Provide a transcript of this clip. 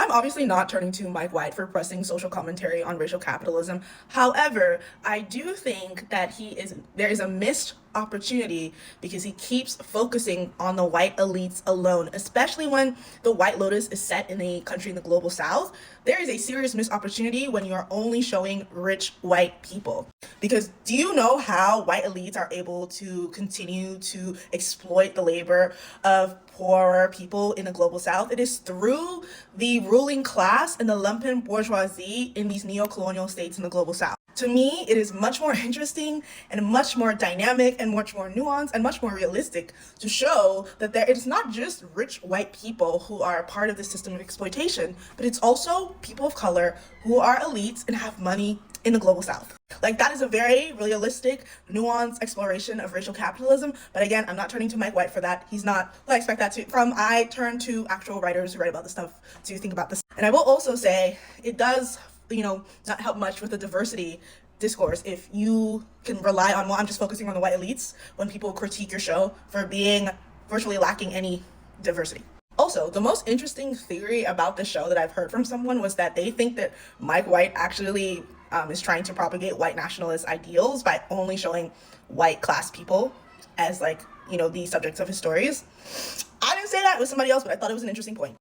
I'm obviously not turning to Mike White for pressing social commentary on racial capitalism. However, I do think that there is a missed opportunity because he keeps focusing on the white elites alone, especially when the White Lotus is set in a country in the global south. There is a serious missed opportunity when you are only showing rich white people. Because do you know how white elites are able to continue to exploit the labor of poorer people in the global south? It is through the ruling class and the lumpen bourgeoisie in these neo-colonial states in the global south. To me, it is much more interesting and much more dynamic and much more nuanced and much more realistic to show that it is not just rich white people who are part of the system of exploitation, but it's also people of color who are elites and have money in the global south. Like, that is a very realistic, nuanced exploration of racial capitalism. But again, I'm not turning to Mike White for that. He's not who I expect that I turn to actual writers who write about this stuff to think about this. And I will also say it does, not help much with the diversity discourse if you can rely on, well, I'm just focusing on the white elites when people critique your show for being virtually lacking any diversity. Also, the most interesting theory about the show that I've heard from someone was that they think that Mike White actually is trying to propagate white nationalist ideals by only showing white class people as the subjects of his stories. I didn't say that, it was somebody else, but I thought it was an interesting point.